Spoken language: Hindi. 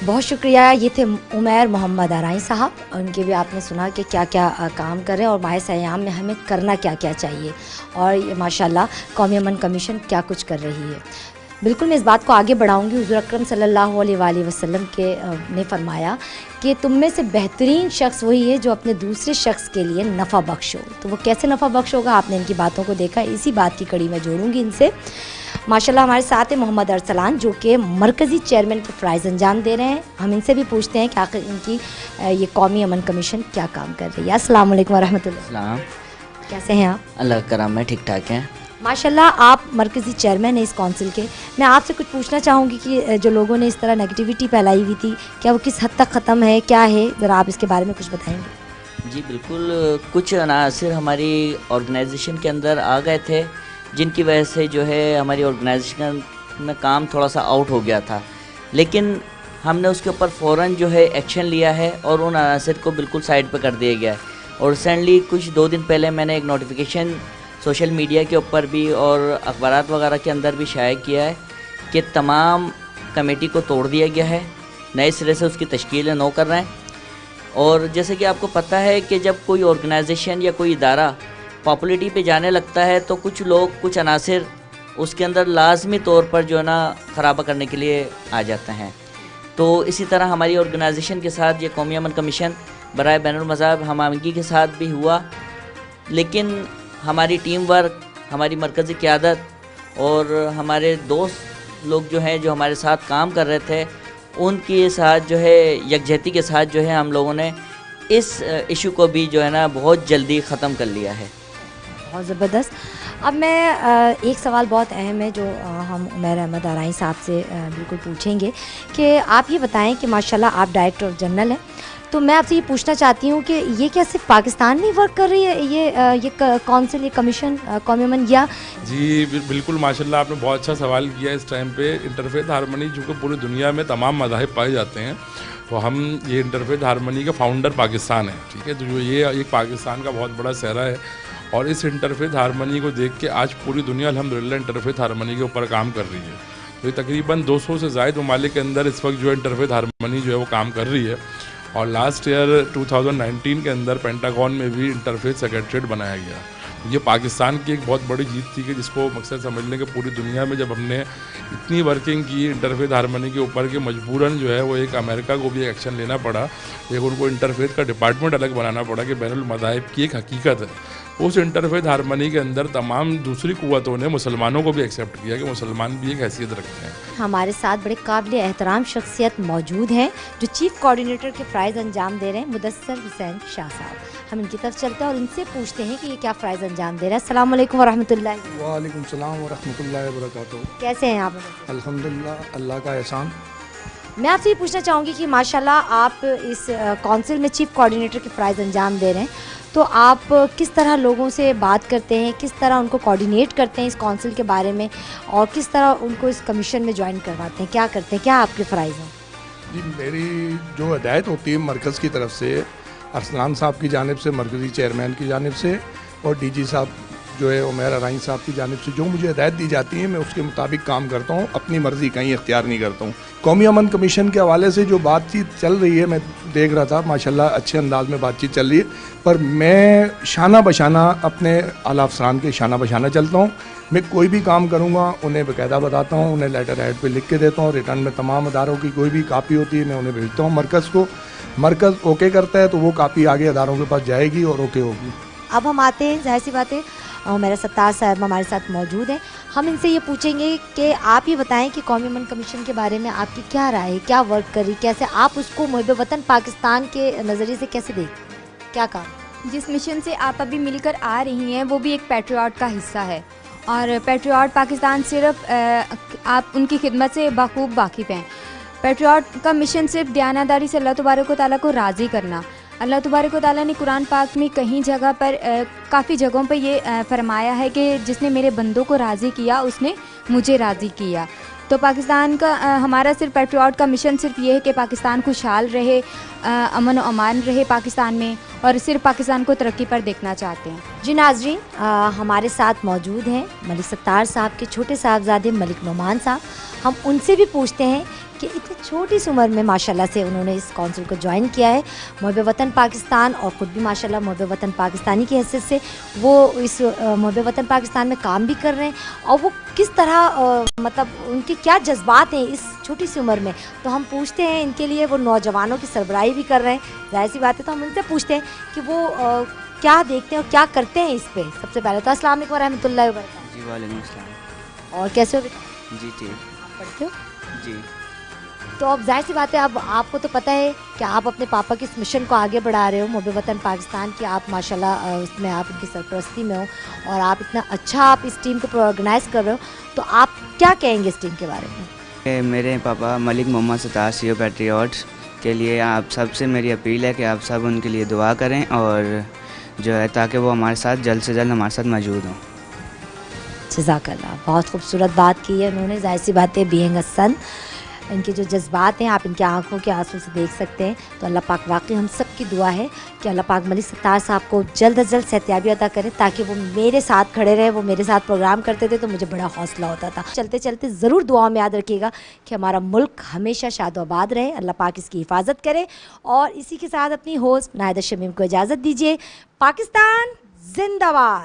बहुत शुक्रिया। ये थे उमैर मोहम्मद आराई साहब। उनके भी आपने सुना कि क्या क्या काम कर रहे हैं और माह सयाम में हमें करना क्या क्या चाहिए, और ये माशाल्लाह कौमी अमन कमीशन क्या कुछ कर रही है। बिल्कुल मैं इस बात को आगे बढ़ाऊंगी। हुज़ूर अकरम सल्लल्लाहु अलैहि वसल्लम के ने फरमाया कि तुम में से बेहतरीन शख्स वही है जो अपने दूसरे शख्स के लिए नफ़ा बख्श हो। तो वो कैसे नफ़ा बख्श होगा, आपने इनकी बातों को देखा। इसी बात की कड़ी में जोड़ूंगी इनसे। माशाल्लाह हमारे साथ है मोहम्मद अरसलान, जो कि मरकज़ी चेयरमैन के फ़राइज़ अंजाम दे रहे हैं। हम इनसे भी पूछते हैं कि आखिर इनकी ये कौमी अमन कमीशन क्या काम कर रही है। अस्सलाम वालेकुम वरहमतुल्लाह। कैसे हैं आप? अल्लाह का करम है, ठीक ठाक हैं माशाल्लाह। आप मरकज़ी चेयरमैन हैं इस काउंसिल के। मैं आपसे कुछ पूछना चाहूँगी कि जो लोगों ने इस तरह नेगेटिविटी फैलाई हुई थी, क्या वो किस हद तक ख़त्म है, क्या है, ज़रा आप इसके बारे में कुछ बताएंगे? जी बिल्कुल। कुछ अनासिर हमारी ऑर्गेनाइजेशन के अंदर आ गए थे जिनकी वजह से जो है हमारी ऑर्गेनाइजेशन में काम थोड़ा सा आउट हो गया था, लेकिन हमने उसके ऊपर फ़ौरन जो है एक्शन लिया है और उन अनासिर को बिल्कुल साइड पे कर दिया गया है। और रिसेंटली कुछ 2 दिन पहले मैंने एक नोटिफिकेशन सोशल मीडिया के ऊपर भी और अखबारात वगैरह के अंदर भी शाया किया है कि तमाम कमेटी को तोड़ दिया गया है, नए सिरे से उसकी तश्कील नौ कर रहे हैं। और जैसे कि आपको पता है कि जब कोई ऑर्गेनाइजेशन या कोई इदारा पॉपुलरिटी पे जाने लगता है तो कुछ लोग, कुछ अनासिर उसके अंदर लाजमी तौर पर जो है ना ख़राबा करने के लिए आ जाते हैं। तो इसी तरह हमारी ऑर्गेनाइजेशन के साथ ये कौमी अमन कमीशन बराए बैनुल मज़ाहब हम आहंगी के साथ भी हुआ, लेकिन हमारी टीम वर्क, हमारी मरकज़ी क़यादत और हमारे दोस्त लोग जो हैं जो हमारे साथ काम कर रहे थे, उनके साथ जो है यकजहती के साथ जो है हम लोगों ने इस इशू को भी जो है ना बहुत जल्दी ख़त्म कर लिया है। बहुत ज़बरदस्त। अब मैं एक सवाल बहुत अहम है जो हम उमैर अहमद आराई साहब से बिल्कुल पूछेंगे कि आप ये बताएं कि माशाल्लाह आप डायरेक्टर जनरल हैं, तो मैं आपसे ये पूछना चाहती हूँ कि ये क्या सिर्फ पाकिस्तान में वर्क कर रही है ये काउंसिल, ये कमीशन कौमी अमन, या? जी बिल्कुल माशाल्लाह, आपने बहुत अच्छा सवाल किया। इस टाइम पे इंटरफेथ हारमनी चूँकि पूरी दुनिया में तमाम मज़ाहिब पाए जाते हैं, तो हम ये इंटरफेथ हारमनी का फाउंडर पाकिस्तान है, ठीक है। तो जो ये एक पाकिस्तान का बहुत बड़ा सहरा है और इस इंटरफेथ हारमनी को देख के आज पूरी दुनिया अल्हम्दुलिल्लाह इंटरफेथ हारमनी के ऊपर काम कर रही है। तो ये तकरीबन 200 से ज़ायद ममालिक के अंदर इस वक्त जो है इंटरफेथ हारमनी जो है वो काम कर रही है। और लास्ट ईयर 2019 के अंदर पेंटागन में भी इंटरफेथ सेक्रेटरीट बनाया गया। ये पाकिस्तान की एक बहुत बड़ी जीत थी कि जिसको मकसद समझने के पूरी दुनिया में जब हमने इतनी वर्किंग की इंटरफेथ हारमनी के ऊपर कि मजबूरन जो है वो एक अमेरिका को भी एक्शन लेना पड़ा, एक उनको इंटरफेथ का डिपार्टमेंट अलग बनाना पड़ा कि बैनुल मज़ाहिब की एक हकीकत है। उस इंटरफेथ हारमनी के अंदर तमाम दूसरी कुव्वतों ने मुसलमानों को भी एक्सेप्ट किया कि मुसलमान भी एक हैसियत रखते हैं। हमारे साथ बड़े काबिल एहतराम शख्सियत मौजूद हैं जो चीफ कोऑर्डिनेटर के फ़राइज़ अंजाम दे रहे हैं, मुदस्सर हुसैन शाह साहब। हम इनकी तरफ चलते हैं और इनसे पूछते हैं कि ये क्या फ़राइज़ अंजाम दे रहे हैं। अस्सलाम वालेकुम वरहमतुल्लाहि। वालेकुम सलाम वरहमतुल्लाहि वबरकातुहू। कैसे हैं आप? अल्हम्दुलिल्लाह, अल्लाह का एहसान। मैं आपसे ये पूछना चाहूँगी कि माशाल्लाह आप इस काउंसिल में चीफ कोऑर्डिनेटर के फ़राइज़ अंजाम दे रहे हैं, तो आप किस तरह लोगों से बात करते हैं, किस तरह उनको कोऑर्डिनेट करते हैं इस काउंसिल के बारे में, और किस तरह उनको इस कमीशन में ज्वाइन करवाते हैं, क्या करते हैं, क्या आपके फ़राइज़ हैं? जी, मेरी जो हिदायत होती है मरकज़ की तरफ से, अरसलान साहब की जानिब से, मरकज़ी चेयरमैन की जानिब से, और डीजी साहब जो है उमैर आराई साहब की जानिब से जो मुझे हिदायत दी जाती है मैं उसके मुताबिक काम करता हूँ, अपनी मर्ज़ी कहीं इख्तियार नहीं करता हूँ। कौमी अमन कमीशन के हवाले से जो बातचीत चल रही है, मैं देख रहा था माशाल्लाह अच्छे अंदाज में बातचीत चल रही है, पर मैं शाना बशाना अपने आला अफसरान के शाना बशाना चलता हूँ। मैं कोई भी काम करूँगा उन्हें बाकायदा बताता हूँ, उन्हें लेटर हेड पे लिख के देता हूँ, रिटर्न में तमाम अदारों की कोई भी कापी होती है मैं उन्हें भेजता हूँ मरकज़ को। मरकज़ ओके करता है तो वो कापी आगे अदारों के पास जाएगी और ओके होगी। अब हम आते हैं, जाहिर सी बात है, मेरा सत्तार साहब हमारे साथ मौजूद हैं। हम इनसे ये पूछेंगे कि आप ये बताएं कि कौमी अमन कमीशन के बारे में आपकी क्या राय है, क्या वर्क करी, कैसे आप उसको मुहिब वतन पाकिस्तान के नज़रिए से कैसे देखते, क्या काम? जिस मिशन से आप अभी मिलकर आ रही हैं वो भी एक पैट्रियट का हिस्सा है, और पैट्रियट पाकिस्तान सिर्फ आप उनकी खिदमत से बाखूब वाकिफ़ हैं। पैट्रियट का मिशन सिर्फ दयानतदारी से अल्लाह तबारक व तआला को राज़ी करना। अल्लाह तबारक व तआला ने कुरान पाक में कहीं जगह पर काफ़ी जगहों पर ये फरमाया है कि जिसने मेरे बंदों को राज़ी किया उसने मुझे राज़ी किया। तो पाकिस्तान का हमारा सिर्फ पैट्रियट का मिशन सिर्फ ये है कि पाकिस्तान खुशहाल रहे, अमन व अमान रहे पाकिस्तान में, और सिर्फ पाकिस्तान को तरक्की पर देखना चाहते हैं। जी नाज़रीन, हमारे साथ मौजूद हैं मलिक सत्तार साहब के छोटे साहबजादे मलिक नोमान साहब। हम उनसे भी पूछते हैं कि इतनी छोटी सी उम्र में माशाल्लाह से उन्होंने इस काउंसिल को ज्वाइन किया है। मुहब्बे वतन पाकिस्तान और ख़ुद भी माशाल्लाह मुहब्बे वतन पाकिस्तानी की हैसियत से वो इस मुहब्बे वतन पाकिस्तान में काम भी कर रहे हैं। और वो किस तरह मतलब उनके क्या जज्बात हैं इस छोटी सी उम्र में, तो हम पूछते हैं इनके लिए। वो नौजवानों की सरबराही भी कर रहे हैं, जाहिर सी बात है, तो हम उनसे पूछते हैं कि वो क्या देखते हैं और क्या करते हैं इस पे। सबसे पहले तो अस्सलाम वालेकुम रहमतुल्लाहि व बरकातहू। जी वालेकुम अस्सलाम। और कैसे हो? जी ठीक। आप पढ़ते हो? जी। तो अब जाहिर सी बात है, अब आपको तो पता है कि आप अपने पापा के इस मिशन को आगे बढ़ा रहे हो, मुहब्बे वतन पाकिस्तान की आप माशाल्लाह उसमें आप उनकी सरपरस्ती में हो और आप इतना अच्छा आप इस टीम को ऑर्गेनाइज कर रहे हो, तो आप क्या कहेंगे इस टीम के बारे में? मेरे पापा मलिक मोहम्मद सतार सीओ पैट्रियट्स के लिए आप सबसे मेरी अपील है कि आप सब उनके लिए दुआ करें और जो है ताकि वो हमारे साथ जल्द से जल्द हमारे साथ मौजूद हों। जज़ाकल्लाह, बहुत खूबसूरत बात की है उन्होंने। जाहिर सी बात है, बीइंग अ सन, इनके जो जज्बात हैं आप इनके आंखों के आंसू से देख सकते हैं। तो अल्लाह पाक, वाकई हम सब की दुआ है कि अल्लाह पाक मलिक सत्तार साहब को जल्द अज जल्द सेहतियाबी अता करें, ताकि वो मेरे साथ खड़े रहे। वो मेरे साथ प्रोग्राम करते थे तो मुझे बड़ा हौसला होता था। चलते चलते ज़रूर दुआओं में याद रखिएगा कि हमारा मुल्क हमेशा शादोआबाद रहे, अल्लाह पाक इसकी हिफाजत करे। और इसी के साथ अपनी होस्ट नाहिदा शमीम को इजाज़त दीजिए। पाकिस्तान जिंदाबाद।